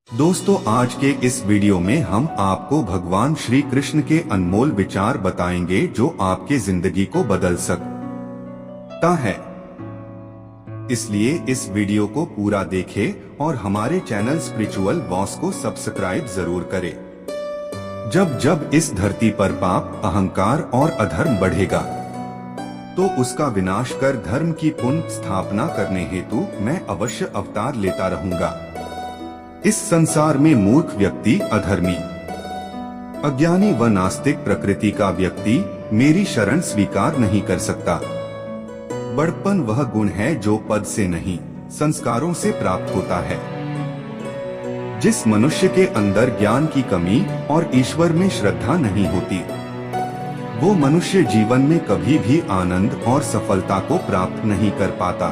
दोस्तों, आज के इस वीडियो में हम आपको भगवान श्री कृष्ण के अनमोल विचार बताएंगे जो आपके जिंदगी को बदल सकता है। इसलिए इस वीडियो को पूरा देखें और हमारे चैनल स्पिरिचुअल वॉस को सब्सक्राइब जरूर करें। जब जब इस धरती पर पाप, अहंकार और अधर्म बढ़ेगा तो उसका विनाश कर धर्म की पुनः स्थापना करने हेतु मैं अवश्य अवतार लेता रहूंगा। इस संसार में मूर्ख व्यक्ति, अधर्मी, अज्ञानी व नास्तिक प्रकृति का व्यक्ति मेरी शरण स्वीकार नहीं कर सकता। बड़पन वह गुण है जो पद से नहीं, संस्कारों से प्राप्त होता है। जिस मनुष्य के अंदर ज्ञान की कमी और ईश्वर में श्रद्धा नहीं होती, वो मनुष्य जीवन में कभी भी आनंद और सफलता को प्राप्त नहीं कर पाता।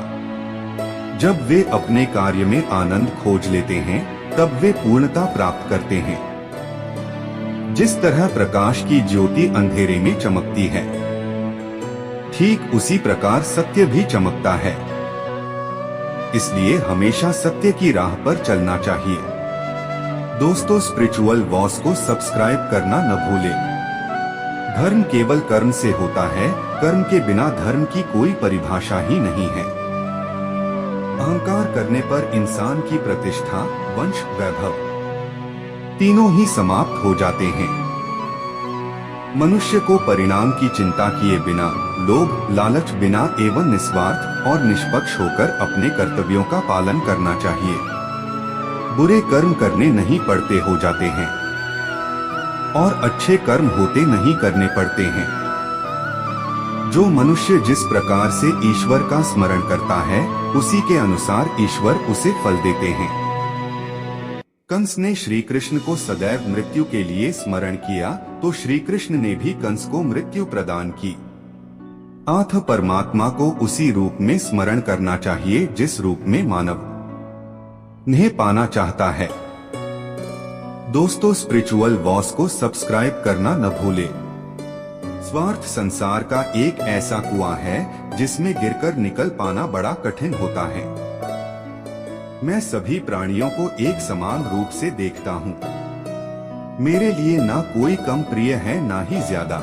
जब वे अपने कार्य में आनंद खोज लेते हैं, तब वे पूर्णता प्राप्त करते हैं। जिस तरह प्रकाश की ज्योति अंधेरे में चमकती है, ठीक उसी प्रकार सत्य भी चमकता है। इसलिए हमेशा सत्य की राह पर चलना चाहिए। दोस्तों, स्पिरिचुअल वॉस को सब्सक्राइब करना न भूलें। धर्म केवल कर्म से होता है, कर्म के बिना धर्म की कोई परिभाषा ही नहीं है। अहंकार करने पर इंसान की प्रतिष्ठा, वंश, वैभव तीनों ही समाप्त हो जाते हैं। मनुष्य को परिणाम की चिंता किए बिना, लोभ, लालच बिना एवं निस्वार्थ और निष्पक्ष होकर अपने कर्तव्यों का पालन करना चाहिए। बुरे कर्म करने नहीं पड़ते हो जाते हैं और अच्छे कर्म होते नहीं करने पड़ते हैं। जो मनुष्य जिस प्रकार से ईश्वर का स्मरण करता है, उसी के अनुसार ईश्वर उसे फल देते हैं। कंस ने श्री कृष्ण को सदैव मृत्यु के लिए स्मरण किया, तो श्री कृष्ण ने भी कंस को मृत्यु प्रदान की। अतः परमात्मा को उसी रूप में स्मरण करना चाहिए जिस रूप में मानव उन्हें पाना चाहता है। दोस्तों, स्पिरिचुअल वॉस को सब्सक्राइब करना न भूलें। स्वार्थ संसार का एक ऐसा कुआं है जिसमें गिरकर निकल पाना बड़ा कठिन होता है। मैं सभी प्राणियों को एक समान रूप से देखता हूँ। मेरे लिए ना कोई कम प्रिय है ना ही ज्यादा।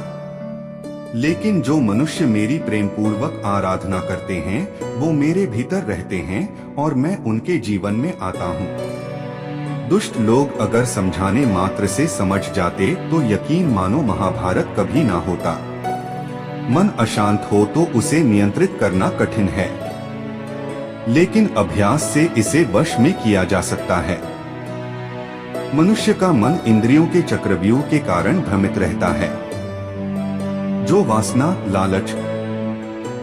लेकिन जो मनुष्य मेरी प्रेम पूर्वक आराधना करते हैं, वो मेरे भीतर रहते हैं और मैं उनके जीवन में आता हूँ। दुष्ट लोग अगर समझाने मात्र से समझ जाते तो यकीन मानो महाभारत कभी ना होता। मन अशांत हो तो उसे नियंत्रित करना कठिन है, लेकिन अभ्यास से इसे वश में किया जा सकता है। मनुष्य का मन इंद्रियों के चक्रव्यूह के कारण भ्रमित रहता है, जो वासना, लालच,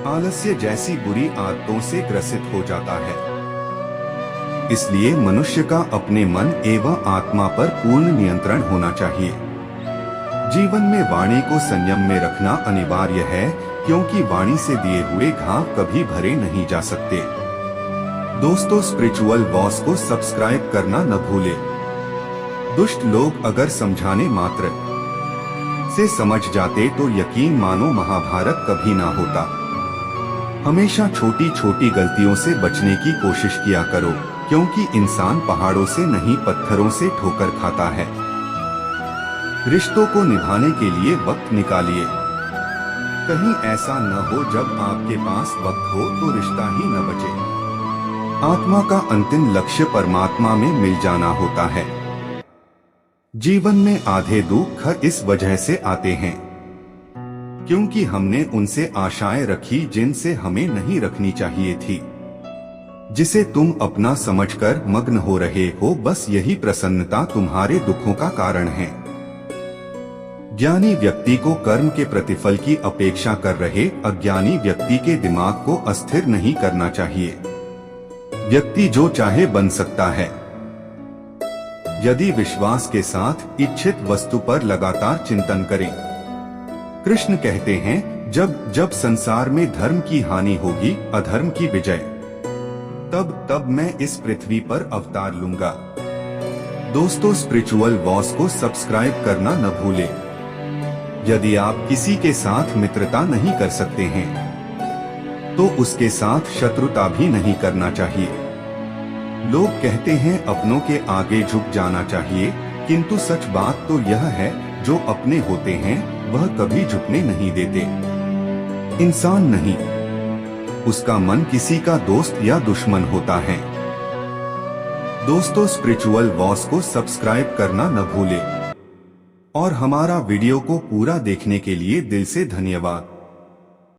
आलस्य जैसी बुरी आदतों से ग्रसित हो जाता है। इसलिए मनुष्य का अपने मन एवं आत्मा पर पूर्ण नियंत्रण होना चाहिए। जीवन में वाणी को संयम में रखना अनिवार्य है, क्योंकि वाणी से दिए हुए घाव कभी भरे नहीं जा सकते। दोस्तों, स्पिरिचुअल वॉस को सब्सक्राइब करना न भूलें। दुष्ट लोग अगर समझाने मात्र से समझ जाते तो यकीन मानो महाभारत कभी ना होता। हमेशा छोटी छोटी गलतियों से बचने की कोशिश किया करो, क्योंकि इंसान पहाड़ों से नहीं पत्थरों से ठोकर खाता है। रिश्तों को निभाने के लिए वक्त निकालिए। कहीं ऐसा न हो जब आपके पास वक्त हो तो रिश्ता ही न बचे। आत्मा का अंतिम लक्ष्य परमात्मा में मिल जाना होता है। जीवन में आधे दुख इस वजह से आते हैं क्योंकि हमने उनसे आशाएं रखी जिनसे हमें नहीं रखनी चाहिए थी। जिसे तुम अपना समझकर मग्न हो रहे हो, बस यही प्रसन्नता तुम्हारे दुखों का कारण है। ज्ञानी व्यक्ति को कर्म के प्रतिफल की अपेक्षा कर रहे अज्ञानी व्यक्ति के दिमाग को अस्थिर नहीं करना चाहिए। व्यक्ति जो चाहे बन सकता है, यदि विश्वास के साथ इच्छित वस्तु पर लगातार चिंतन करें। कृष्ण कहते हैं, जब जब संसार में धर्म की हानि होगी, अधर्म की विजय, तब तब मैं इस पृथ्वी पर अवतार लूंगा। दोस्तों, स्पिरिचुअल वॉस को सब्सक्राइब करना न भूलें। यदि आप किसी के साथ मित्रता नहीं कर सकते हैं, तो उसके साथ शत्रुता भी नहीं करना चाहिए। लोग कहते हैं अपनों के आगे झुक जाना चाहिए, किंतु सच बात तो यह है, जो अपने होते हैं वह कभी झुकने नहीं देते। इंसान नहीं, उसका मन किसी का दोस्त या दुश्मन होता है। दोस्तों, स्पिरिचुअल वॉस को सब्सक्राइब करना न भूले और हमारा वीडियो को पूरा देखने के लिए दिल से धन्यवाद।